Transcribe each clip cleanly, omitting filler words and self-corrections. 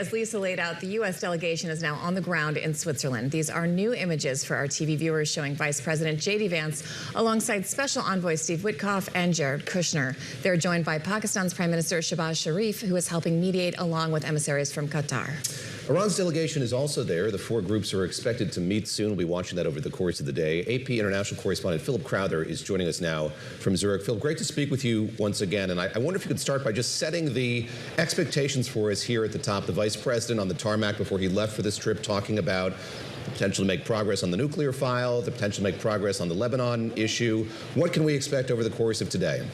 as Lisa laid out, the U.S. delegation is now on the ground in Switzerland. These are new images for our TV viewers showing Vice President JD Vance alongside Special Envoy Steve Witkoff and Jared Kushner. They're joined by Pakistan's Prime Minister Shehbaz Sharif, who is helping mediate along with emissaries from Qatar. Iran's delegation is also there. The four groups are expected to meet soon. We'll be watching that over the course of the day. AP international correspondent Philip Crowther is joining us now from Zurich. Phil, great to speak with you once again. And I wonder if you could start by just setting the expectations for us here at the top. The vice president on the tarmac before he left for this trip talking about the potential to make progress on the nuclear file, the potential to make progress on the Lebanon issue. What can we expect over the course of today?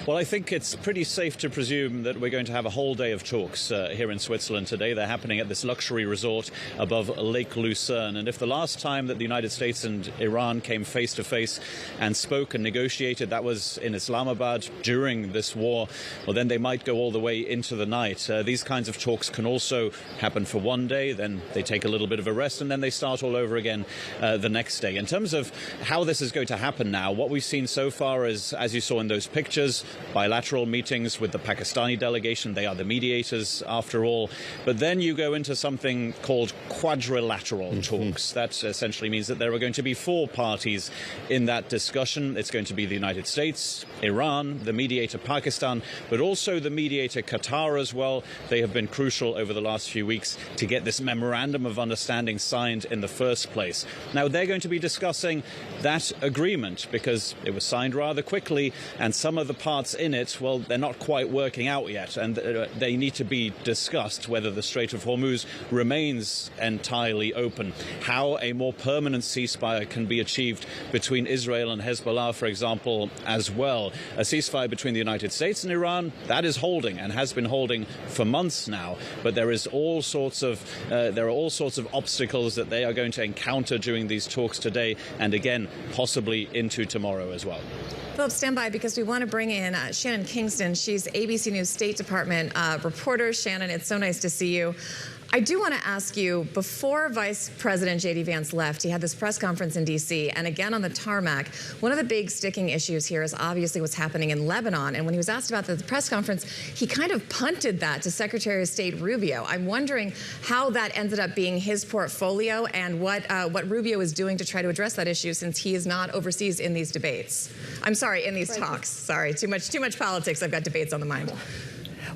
Well, I think it's pretty safe to presume that we're going to have a whole day of talks here in Switzerland today. They're happening at this luxury resort above Lake Lucerne. And if the last time that the United States and Iran came face to face and spoke and negotiated, that was in Islamabad during this war, well, then they might go all the way into the night. These kinds of talks can also happen for one day, then they take a little bit of a rest, and then they start all over again the next day. In terms of how this is going to happen now, what we've seen so far is, as you saw in those pictures, bilateral meetings with the Pakistani delegation. They are the mediators, after all. But then you go into something called quadrilateral talks. That essentially means that there are going to be four parties in that discussion. It's going to be the United States, Iran, the mediator Pakistan, but also the mediator Qatar as well. They have been crucial over the last few weeks to get this memorandum of understanding signed in the first place. Now, they're going to be discussing that agreement because it was signed rather quickly, and some of the parts in it, well, they're not quite working out yet, and they need to be discussed, whether the Strait of Hormuz remains entirely open, how a more permanent ceasefire can be achieved between Israel and Hezbollah, for example, as well. A ceasefire between the United States and Iran, that is holding and has been holding for months now, but there are all sorts of obstacles that they are going to encounter during these talks today, and again, possibly into tomorrow as well. Philip, stand by because we want to bring in Shannon Kingston. She's ABC News State Department reporter. Shannon, it's so nice to see you. I do want to ask you, before Vice President JD Vance left, he had this press conference in D.C. and again on the tarmac. One of the big sticking issues here is obviously what's happening in Lebanon. And when he was asked about the press conference, he kind of punted that to Secretary of State Rubio. I'm wondering how that ended up being his portfolio and what Rubio is doing to try to address that issue, since he is not overseas in these debates. I'm sorry, in these talks. Sorry, too much politics. I've got debates on the mind.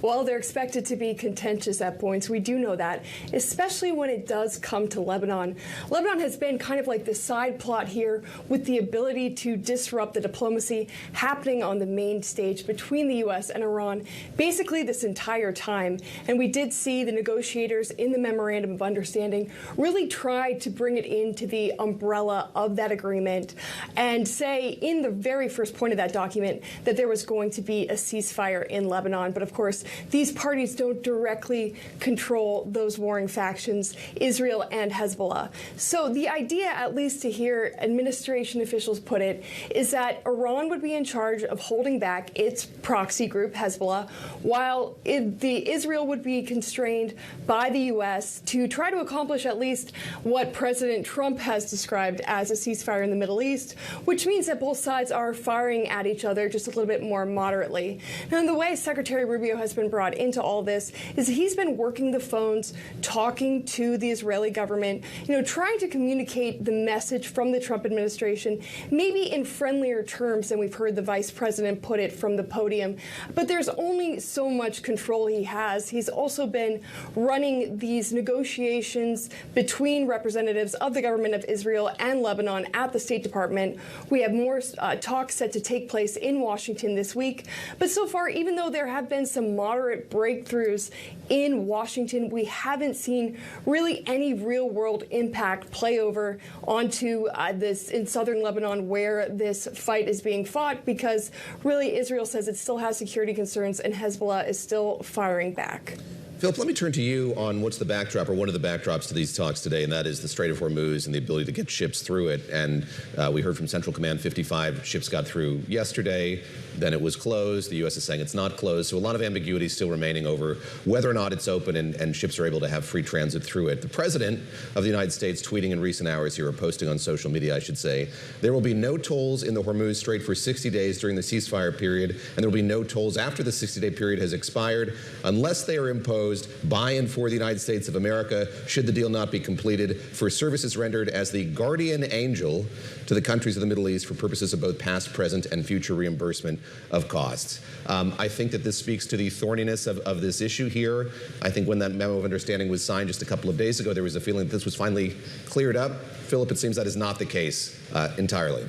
Well, they're expected to be contentious at points. We do know that, especially when it does come to Lebanon. Lebanon has been kind of like the side plot here, with the ability to disrupt the diplomacy happening on the main stage between the U.S. and Iran basically this entire time. And we did see the negotiators in the memorandum of understanding really try to bring it into the umbrella of that agreement and say in the very first point of that document that there was going to be a ceasefire in Lebanon. But of course, these parties don't directly control those warring factions, Israel and Hezbollah. So the idea, at least to hear administration officials put it, is that Iran would be in charge of holding back its proxy group, Hezbollah, while Israel would be constrained by the U.S. to try to accomplish at least what President Trump has described as a ceasefire in the Middle East, which means that both sides are firing at each other just a little bit more moderately. Now, in the way Secretary Rubio has been brought into all this is he's been working the phones, talking to the Israeli government, trying to communicate the message from the Trump administration, maybe in friendlier terms than we've heard the vice president put it from the podium. But there's only so much control he has. He's also been running these negotiations between representatives of the government of Israel and Lebanon at the State Department. We have more talks set to take place in Washington this week. But so far, even though there have been some moderate breakthroughs in Washington, we haven't seen really any real-world impact play over onto this in southern Lebanon where this fight is being fought, because really Israel says it still has security concerns and Hezbollah is still firing back. Philip, let me turn to you on what's the backdrop, or one of the backdrops to these talks today, and that is the Strait of Hormuz and the ability to get ships through it. And we heard from Central Command 55 ships got through yesterday, then it was closed. The U.S. is saying it's not closed, so a lot of ambiguity still remaining over whether or not it's open and ships are able to have free transit through it. The President of the United States tweeting in recent hours here, or posting on social media, I should say, there will be no tolls in the Hormuz Strait for 60 days during the ceasefire period, and there will be no tolls after the 60-day period has expired unless they are imposed by and for the United States of America, should the deal not be completed, for services rendered as the guardian angel to the countries of the Middle East for purposes of both past, present, and future reimbursement of costs. I think that this speaks to the thorniness of this issue here. I think when that memo of understanding was signed just a couple of days ago, there was a feeling that this was finally cleared up. Philip, it seems that is not the case entirely.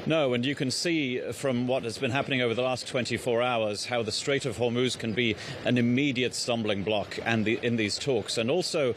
No, and you can see from what has been happening over the last 24 hours how the Strait of Hormuz can be an immediate stumbling block in these talks, and also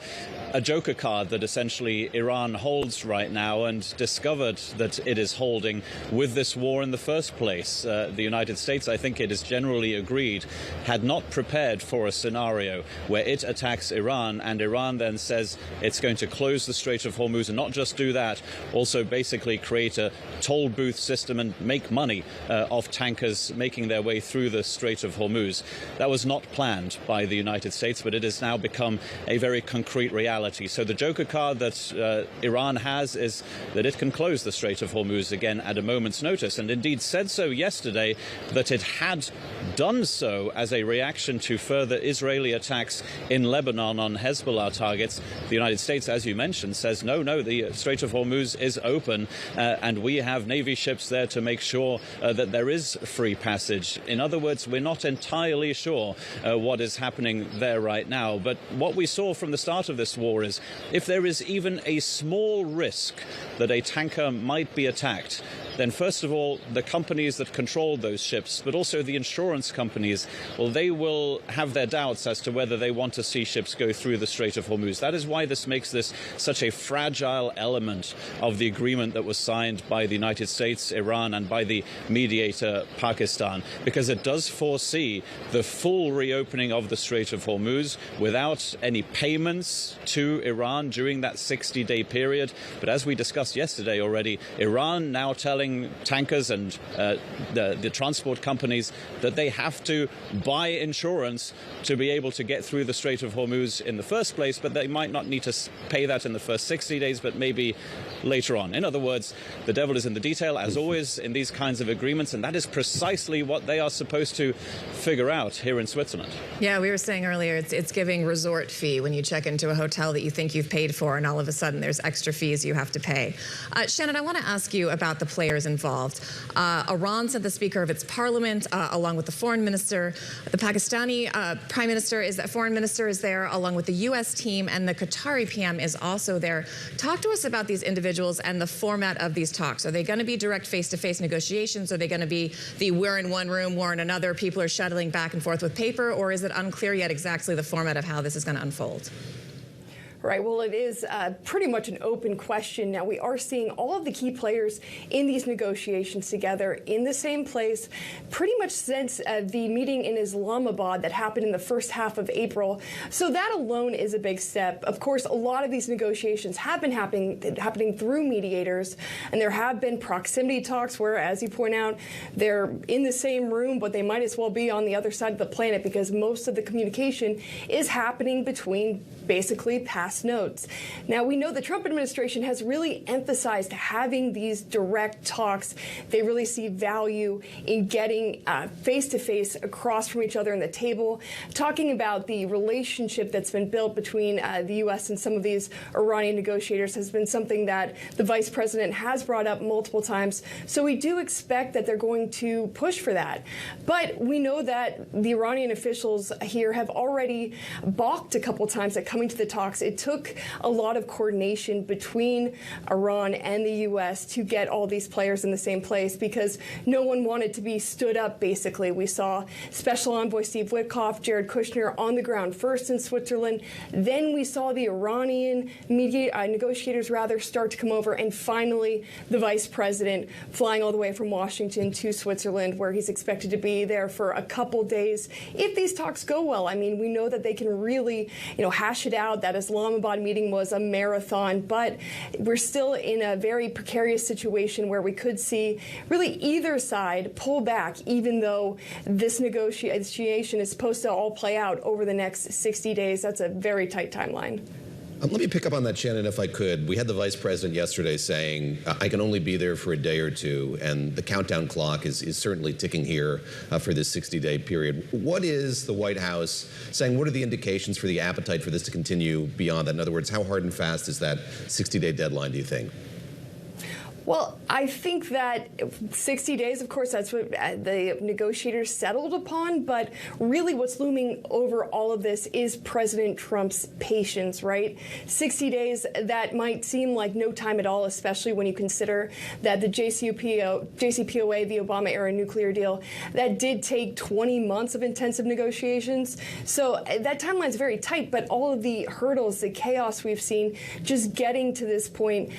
a joker card that essentially Iran holds right now and discovered that it is holding with this war in the first place. The United States, I think it is generally agreed, had not prepared for a scenario where it attacks Iran and Iran then says it's going to close the Strait of Hormuz, and not just do that, also basically create a toll booth system and make money off tankers making their way through the Strait of Hormuz. That was not planned by the United States, but it has now become a very concrete reality. So the joker card that Iran has is that it can close the Strait of Hormuz again at a moment's notice, and indeed said so yesterday that it had done so as a reaction to further Israeli attacks in Lebanon on Hezbollah targets. The United States, as you mentioned, says no, the Strait of Hormuz is open and we have Navy ships there to make sure that there is free passage. In other words, we're not entirely sure what is happening there right now. But what we saw from the start of this war is if there is even a small risk that a tanker might be attacked, then first of all, the companies that control those ships, but also the insurance companies, well, they will have their doubts as to whether they want to see ships go through the Strait of Hormuz. That is why this makes this such a fragile element of the agreement that was signed by the United States, Iran, and by the mediator, Pakistan, because it does foresee the full reopening of the Strait of Hormuz without any payments to Iran during that 60-day period. But as we discussed yesterday already, Iran now telling tankers and the transport companies that they have to buy insurance to be able to get through the Strait of Hormuz in the first place, but they might not need to pay that in the first 60 days, but maybe later on. In other words, the devil is in the detail, as always, in these kinds of agreements, and that is precisely what they are supposed to figure out here in Switzerland. Yeah, we were saying earlier, it's giving resort fee when you check into a hotel that you think you've paid for, and all of a sudden there's extra fees you have to pay. Shannon, I want to ask you about the players involved. Iran sent the Speaker of its parliament along with the foreign minister. The Pakistani foreign minister is there along with the U.S. team, and the Qatari PM is also there. Talk to us about these individuals and the format of these talks. Are they going to be direct face-to-face negotiations? Are they going to be the we're in one room, we're in another, people are shuttling back and forth with paper, or is it unclear yet exactly the format of how this is going to unfold? Right. Well, it is pretty much an open question. Now, we are seeing all of the key players in these negotiations together in the same place pretty much since the meeting in Islamabad that happened in the first half of April. So that alone is a big step. Of course, a lot of these negotiations have been happening through mediators, and there have been proximity talks where, as you point out, they're in the same room, but they might as well be on the other side of the planet because most of the communication is happening between basically past notes. Now, we know the Trump administration has really emphasized having these direct talks. They really see value in getting face-to-face across from each other in the table, talking about the relationship that's been built between the U.S. and some of these Iranian negotiators has been something that the vice president has brought up multiple times. So we do expect that they're going to push for that. But we know that the Iranian officials here have already balked a couple times at coming to the talks. It took a lot of coordination between Iran and the U.S. to get all these players in the same place because no one wanted to be stood up, basically. We saw Special Envoy Steve Witkoff, Jared Kushner on the ground first in Switzerland. Then we saw the Iranian negotiators start to come over, and finally the vice president flying all the way from Washington to Switzerland, where he's expected to be there for a couple days. If these talks go well, I mean, we know that they can really, hash it out. That Islamabad meeting was a marathon, but we're still in a very precarious situation where we could see really either side pull back, even though this negotiation is supposed to all play out over the next 60 days. That's a very tight timeline. Let me pick up on that, Shannon, if I could. We had the vice president yesterday saying, I can only be there for a day or two, and the countdown clock is certainly ticking here for this 60-day period. What is the White House saying? What are the indications for the appetite for this to continue beyond that? In other words, how hard and fast is that 60-day deadline, do you think? Well, I think that 60 days, of course, that's what the negotiators settled upon. But really what's looming over all of this is President Trump's patience, right? 60 days, that might seem like no time at all, especially when you consider that the JCPOA, the Obama-era nuclear deal, that did take 20 months of intensive negotiations. So that timeline is very tight, but all of the hurdles, the chaos we've seen just getting to this point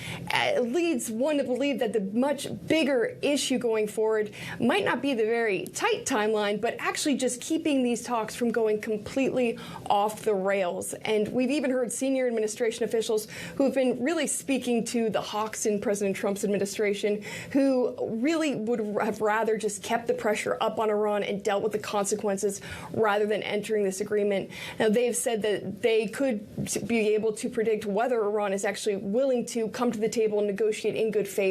leads one to believe that the much bigger issue going forward might not be the very tight timeline, but actually just keeping these talks from going completely off the rails. And we've even heard senior administration officials who have been really speaking to the hawks in President Trump's administration, who really would have rather just kept the pressure up on Iran and dealt with the consequences rather than entering this agreement. Now, they've said that they could be able to predict whether Iran is actually willing to come to the table and negotiate in good faith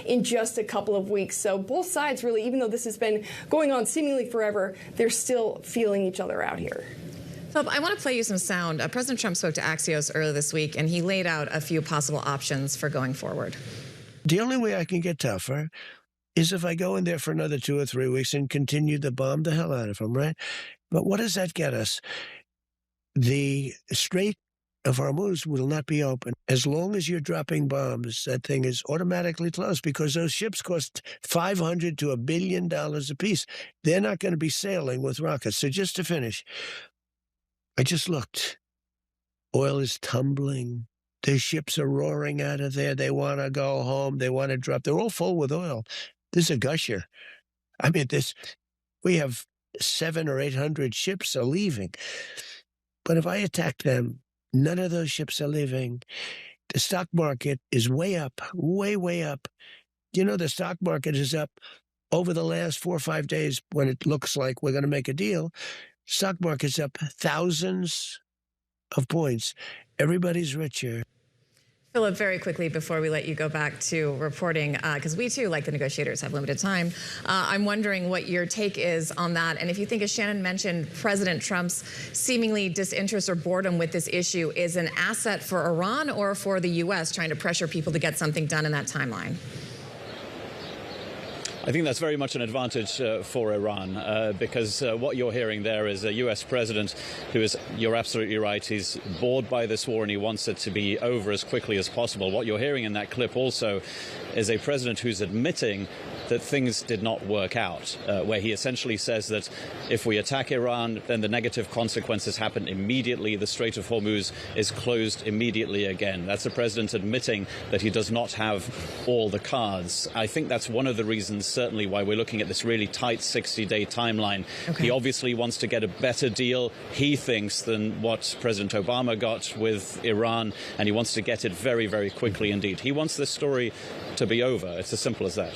in just a couple of weeks. So both sides really, even though this has been going on seemingly forever, they're still feeling each other out here. Philip, I want to play you some sound. President Trump spoke to Axios earlier this week, and he laid out a few possible options for going forward. The only way I can get tougher is if I go in there for another 2 or 3 weeks and continue to bomb the hell out of them, right? But what does that get us? The Strait of Hormuz will not be open. As long as you're dropping bombs, that thing is automatically closed because those ships cost $500 to $1 billion apiece. They're not going to be sailing with rockets. So just to finish, I just looked. Oil is tumbling. Their ships are roaring out of there. They want to go home. They want to drop. They're all full with oil. This is a gusher. I mean, we have 700 or 800 ships are leaving. But if I attack them, none of those ships are leaving. The stock market is way up, way, way up. You know, the stock market is up over the last 4 or 5 days when it looks like we're going to make a deal. Stock market's up thousands of points. Everybody's richer. Philip, very quickly before we let you go back to reporting, because we too, like the negotiators, have limited time, I'm wondering what your take is on that. And if you think, as Shannon mentioned, President Trump's seemingly disinterest or boredom with this issue is an asset for Iran or for the U.S. trying to pressure people to get something done in that timeline? I think that's very much an advantage for Iran because what you're hearing there is a U.S. president who is, you're absolutely right, he's bored by this war and he wants it to be over as quickly as possible. What you're hearing in that clip also is a president who's admitting that things did not work out, where he essentially says that if we attack Iran, then the negative consequences happen immediately. The Strait of Hormuz is closed immediately again. That's the president admitting that he does not have all the cards. I think that's one of the reasons, certainly, why we're looking at this really tight 60-day timeline. Okay. He obviously wants to get a better deal, he thinks, than what President Obama got with Iran, and he wants to get it very, very quickly indeed. He wants this story to be over. It's as simple as that.